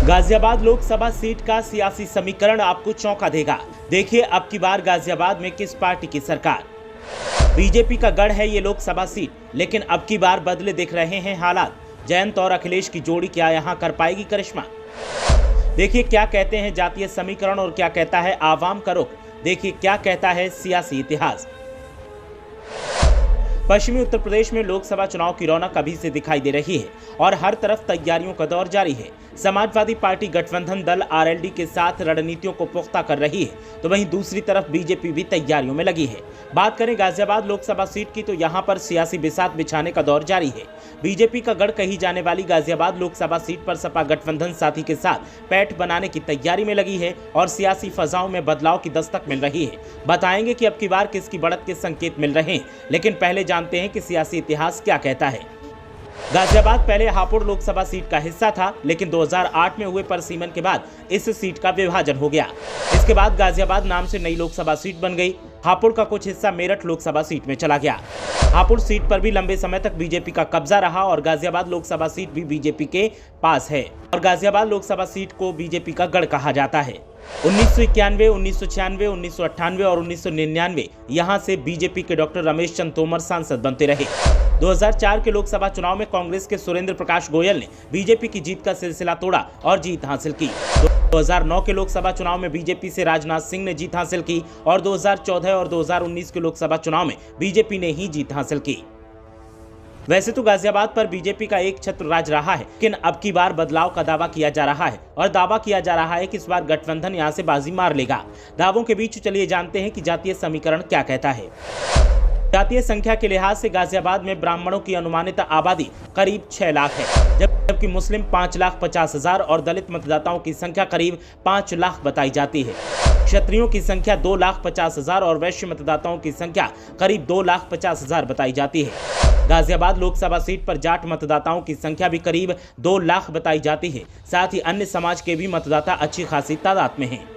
Ghaziabad Lok Sabha seat का सियासी समीकरण आपको चौंका देगा। देखिए अब की बार गाजियाबाद में किस पार्टी की सरकार। बीजेपी का गढ़ है ये लोकसभा सीट, लेकिन अब की बार बदले दिख रहे हैं हालात। जयंत और अखिलेश की जोड़ी क्या यहां कर पाएगी करिश्मा। देखिए क्या कहते हैं जातीय समीकरण और क्या कहता है आवाम का रुख। देखिए क्या कहता है सियासी इतिहास। पश्चिमी उत्तर प्रदेश में लोकसभा चुनाव की रौनक अभी से दिखाई दे रही है और हर तरफ तैयारियों का दौर जारी है। समाजवादी पार्टी गठबंधन दल आरएलडी के साथ रणनीतियों को पुख्ता कर रही है, तो वहीं दूसरी तरफ बीजेपी भी तैयारियों में लगी है। बात करें गाजियाबाद लोकसभा सीट की, तो यहां पर सियासी बिसात बिछाने का दौर जारी है। बीजेपी का गढ़ कही जाने वाली गाजियाबाद लोकसभा सीट पर सपा गठबंधन साथी के साथ पैठ बनाने की तैयारी में लगी है और सियासी फजाओं में बदलाव की दस्तक मिल रही है। बताएंगे कि अब की बार किसकी बढ़त के संकेत मिल रहे हैं, लेकिन पहले जानते हैं कि सियासी इतिहास क्या कहता है। गाजियाबाद पहले हापुड़ लोकसभा सीट का हिस्सा था, लेकिन 2008 में हुए परसीमन के बाद इस सीट का विभाजन हो गया। इसके बाद गाजियाबाद नाम से नई लोकसभा सीट बन गई। हापुड़ का कुछ हिस्सा मेरठ लोकसभा सीट में चला गया। हापुड़ सीट पर भी लंबे समय तक बीजेपी का कब्जा रहा और गाजियाबाद लोकसभा सीट भी बीजेपी के पास है और गाजियाबाद लोकसभा सीट को बीजेपी का गढ़ कहा जाता है। 1991, 1996, 1998 और 1999 यहां से बीजेपी के डॉक्टर रमेश चंद्र तोमर सांसद बनते रहे। 2004 के लोकसभा चुनाव में कांग्रेस के सुरेंद्र प्रकाश गोयल ने बीजेपी की जीत का सिलसिला तोड़ा और जीत हासिल की। 2009 के लोकसभा चुनाव में बीजेपी से राजनाथ सिंह ने जीत हासिल की और 2014 और 2019 के लोकसभा चुनाव में बीजेपी ने ही जीत हासिल की। वैसे तो गाजियाबाद पर बीजेपी का एक छत्र राज रहा है, लेकिन अब की बार बदलाव का दावा किया जा रहा है और दावा किया जा रहा है कि इस बार गठबंधन यहां से बाजी मार लेगा। दावों के बीच चलिए जानते हैं कि जातीय समीकरण क्या कहता है। जातीय संख्या के लिहाज से गाजियाबाद में ब्राह्मणों की अनुमानित आबादी करीब 6 लाख है, जबकि मुस्लिम 5,50,000 और दलित मतदाताओं की संख्या करीब 5 लाख बताई जाती है। क्षत्रियों की संख्या 2,50,000 और वैश्य मतदाताओं की संख्या करीब 2,50,000 बताई जाती है। गाजियाबाद लोकसभा सीट पर जाट मतदाताओं की संख्या भी करीब 2 लाख बताई जाती है। साथ ही अन्य समाज के भी मतदाता अच्छी खासी तादाद में हैं।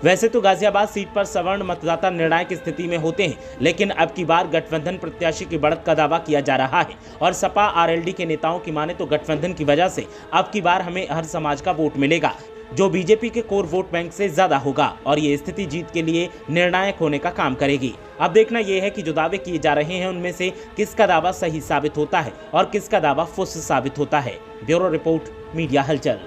वैसे तो गाजियाबाद सीट पर सवर्ण मतदाता निर्णायक स्थिति में होते हैं, लेकिन अब की बार गठबंधन प्रत्याशी की बढ़त का दावा किया जा रहा है और सपा आरएलडी के नेताओं की माने तो गठबंधन की वजह से अब की बार हमें हर समाज का वोट मिलेगा, जो बीजेपी के कोर वोट बैंक से ज्यादा होगा और ये स्थिति जीत के लिए निर्णायक होने का काम करेगी। अब देखना यह है कि जो दावे किए जा रहे हैं उनमें से किसका दावा सही साबित होता है और किसका दावा फुस साबित होता है। ब्यूरो रिपोर्ट, मीडिया हलचल।